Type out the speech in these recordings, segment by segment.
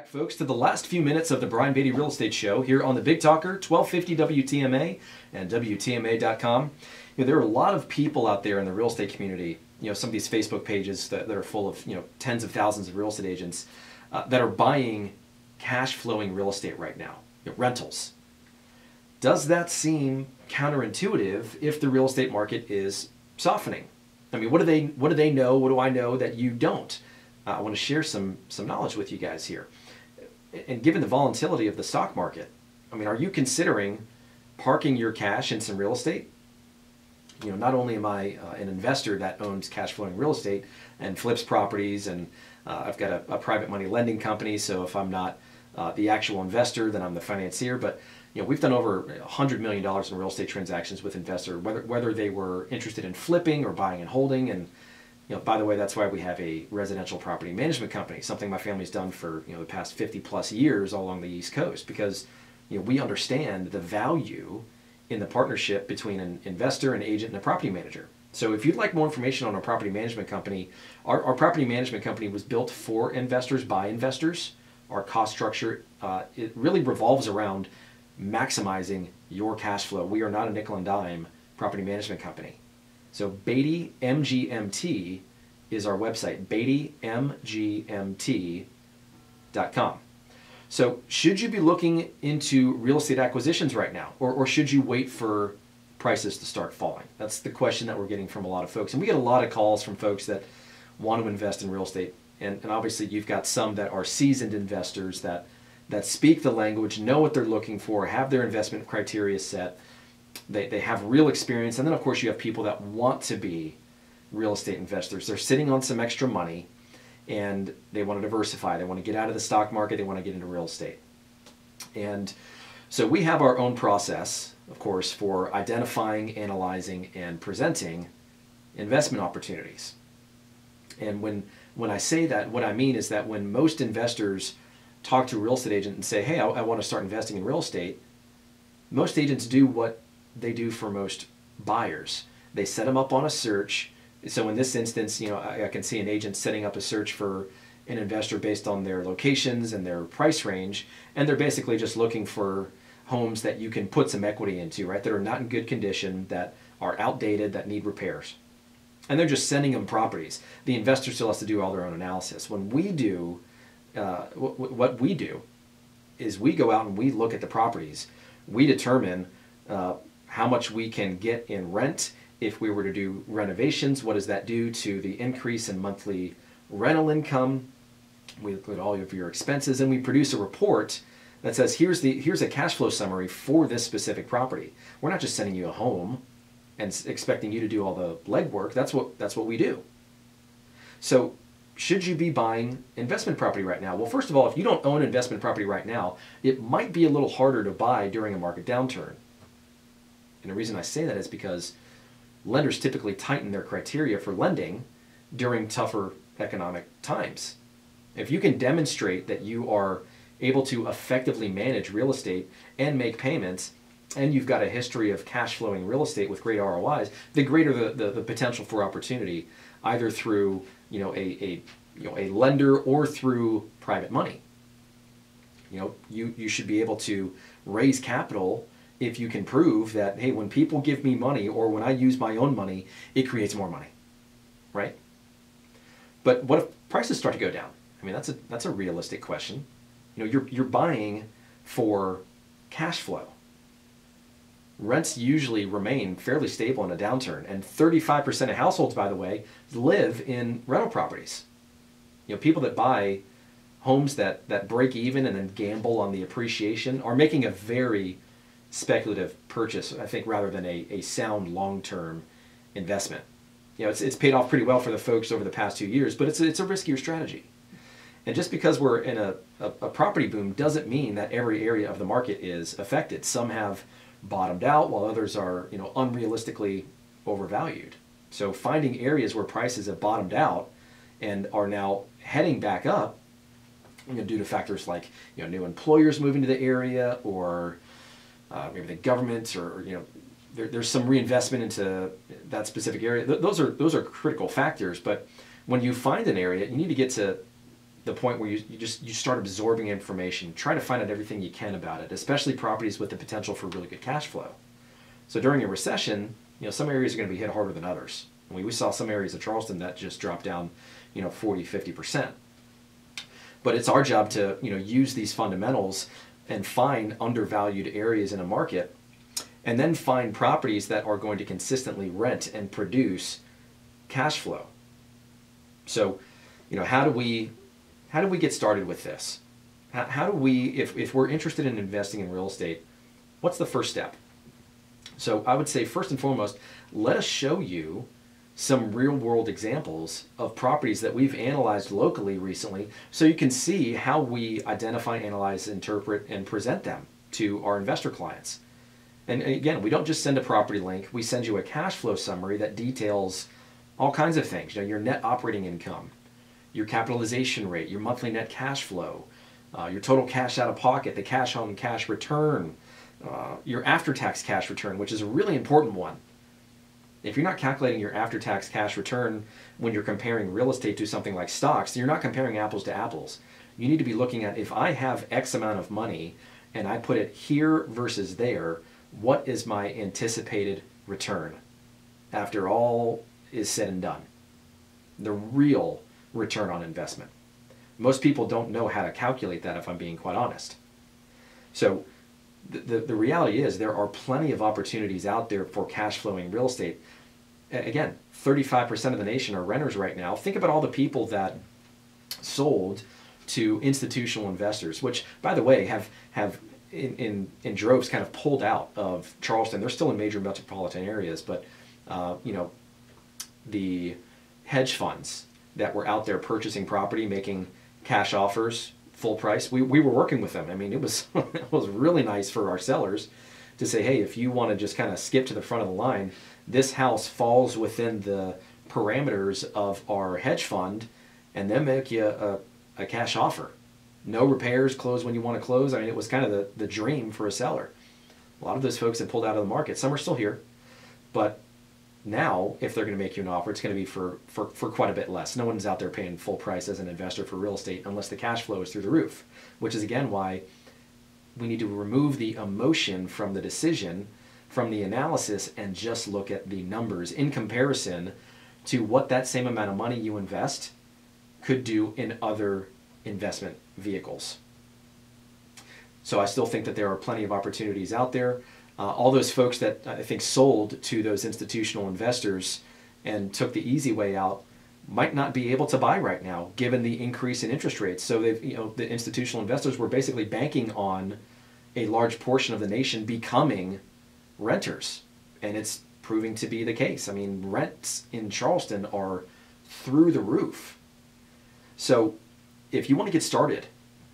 Folks, to the last few minutes of the Brian Beatty Real Estate Show here on the Big Talker, 1250 WTMA and WTMA.com. There are a lot of people out there in the real estate community, some of these Facebook pages that are full of, tens of thousands of real estate agents that are buying cash flowing real estate right now, rentals. Does that seem counterintuitive if the real estate market is softening? I mean, what do they know? What do I know that you don't? I want to share some knowledge with you guys here. And given the volatility of the stock market, I mean, are you considering parking your cash in some real estate? Not only am I an investor that owns cash flowing real estate and flips properties, and I've got a private money lending company, so if I'm not the actual investor, then I'm the financier. But we've done over $100 million in real estate transactions with investors, whether they were interested in flipping or buying and holding. And by the way, that's why we have a residential property management company, something my family's done for the past 50 plus years all along the East Coast, because we understand the value in the partnership between an investor, an agent, and a property manager. So if you'd like more information on our property management company, our property management company was built for investors by investors. Our cost structure, it really revolves around maximizing your cash flow. We are not a nickel and dime property management company. So Beatty MGMT is our website, BeattyMGMT.com. So should you be looking into real estate acquisitions right now, or should you wait for prices to start falling? That's the question that we're getting from a lot of folks. And we get a lot of calls from folks that want to invest in real estate. And obviously you've got some that are seasoned investors that speak the language, know what they're looking for, have their investment criteria set. They have real experience. And then of course you have people that want to be real estate investors. They're sitting on some extra money and they want to diversify. They want to get out of the stock market. They want to get into real estate. And so we have our own process, of course, for identifying, analyzing, and presenting investment opportunities. And when I say that, what I mean is that when most investors talk to a real estate agent and say, hey, I want to start investing in real estate, most agents do what they do for most buyers. They set them up on a search. So in this instance, I can see an agent setting up a search for an investor based on their locations and their price range, and they're basically just looking for homes that you can put some equity into, right? That are not in good condition, that are outdated, that need repairs. And they're just sending them properties. The investor still has to do all their own analysis. When we do, what we do is we go out and we look at the properties. We determine how much we can get in rent. If we were to do renovations, what does that do to the increase in monthly rental income? We look at all of your expenses, and we produce a report that says, here's a cash flow summary for this specific property. We're not just sending you a home and expecting you to do all the legwork. That's what we do. So should you be buying investment property right now? Well, first of all, if you don't own investment property right now, it might be a little harder to buy during a market downturn. And the reason I say that is because lenders typically tighten their criteria for lending during tougher economic times. If you can demonstrate that you are able to effectively manage real estate and make payments, and you've got a history of cash flowing real estate with great ROIs, the greater the potential for opportunity, either through a lender or through private money. You should be able to raise capital if you can prove that, hey, when people give me money or when I use my own money, it creates more money, right? But what if prices start to go down? I mean, that's a realistic question. You're buying for cash flow. Rents usually remain fairly stable in a downturn, and 35% of households, by the way, live in rental properties. People that buy homes that break even and then gamble on the appreciation are making a very speculative purchase, I think, rather than a sound long-term investment. It's paid off pretty well for the folks over the past 2 years, but it's a riskier strategy. And just because we're in a property boom doesn't mean that every area of the market is affected. Some have bottomed out while others are unrealistically overvalued. So finding areas where prices have bottomed out and are now heading back up, due to factors like new employers moving to the area, or maybe the government, or there's some reinvestment into that specific area. Those are critical factors. But when you find an area, you need to get to the point where you start absorbing information, try to find out everything you can about it, especially properties with the potential for really good cash flow. So during a recession, some areas are going to be hit harder than others. We saw some areas of Charleston that just dropped down 40, 50%. But it's our job to use these fundamentals and find undervalued areas in a market, and then find properties that are going to consistently rent and produce cash flow. So, how do we get started with this? How do we, if we're interested in investing in real estate, what's the first step? So I would say first and foremost, let us show you some real world examples of properties that we've analyzed locally recently, so you can see how we identify, analyze, interpret, and present them to our investor clients. And again, we don't just send a property link, we send you a cash flow summary that details all kinds of things. Your net operating income, your capitalization rate, your monthly net cash flow, your total cash out of pocket, the cash on cash return, your after-tax cash return, which is a really important one. If you're not calculating your after-tax cash return when you're comparing real estate to something like stocks, you're not comparing apples to apples. You need to be looking at, if I have X amount of money and I put it here versus there, what is my anticipated return after all is said and done? The real return on investment. Most people don't know how to calculate that, if I'm being quite honest. So the reality is there are plenty of opportunities out there for cash flowing real estate. Again, 35% of the nation are renters right now. Think about all the people that sold to institutional investors, which, by the way, have in droves kind of pulled out of Charleston. They're still in major metropolitan areas, but the hedge funds that were out there purchasing property, making cash offers, full price, we were working with them. I mean, it was it was really nice for our sellers to say, hey, if you want to just kind of skip to the front of the line, this house falls within the parameters of our hedge fund, and then make you a cash offer. No repairs, close when you want to close. I mean, it was kind of the dream for a seller. A lot of those folks have pulled out of the market. Some are still here, but now, if they're going to make you an offer, it's going to be for quite a bit less. No one's out there paying full price as an investor for real estate unless the cash flow is through the roof, which is, again, why we need to remove the emotion from the decision, from the analysis, and just look at the numbers in comparison to what that same amount of money you invest could do in other investment vehicles. So I still think that there are plenty of opportunities out there. All those folks that I think sold to those institutional investors and took the easy way out might not be able to buy right now, given the increase in interest rates. So they've, the institutional investors were basically banking on a large portion of the nation becoming renters, and it's proving to be the case. I mean, rents in Charleston are through the roof. So if you want to get started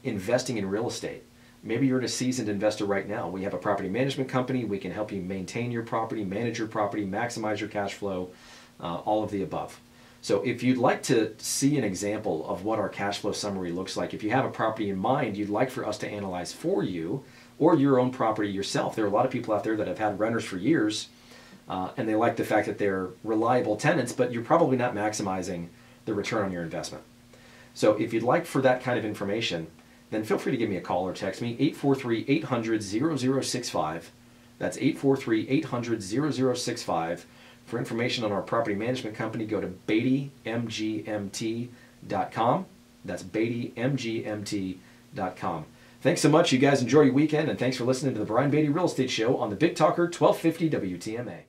investing in real estate, maybe you're a seasoned investor right now. We have a property management company. We can help you maintain your property, manage your property, maximize your cash flow, all of the above. So if you'd like to see an example of what our cash flow summary looks like, if you have a property in mind you'd like for us to analyze for you, or your own property yourself, there are a lot of people out there that have had renters for years, and they like the fact that they're reliable tenants, but you're probably not maximizing the return on your investment. So if you'd like for that kind of information, then feel free to give me a call or text me, 843-800-0065. That's 843-800-0065. For information on our property management company, go to beattymgmt.com. That's beattymgmt.com. Thanks so much. You guys enjoy your weekend, and thanks for listening to the Brian Beatty Real Estate Show on the Big Talker 1250 WTMA.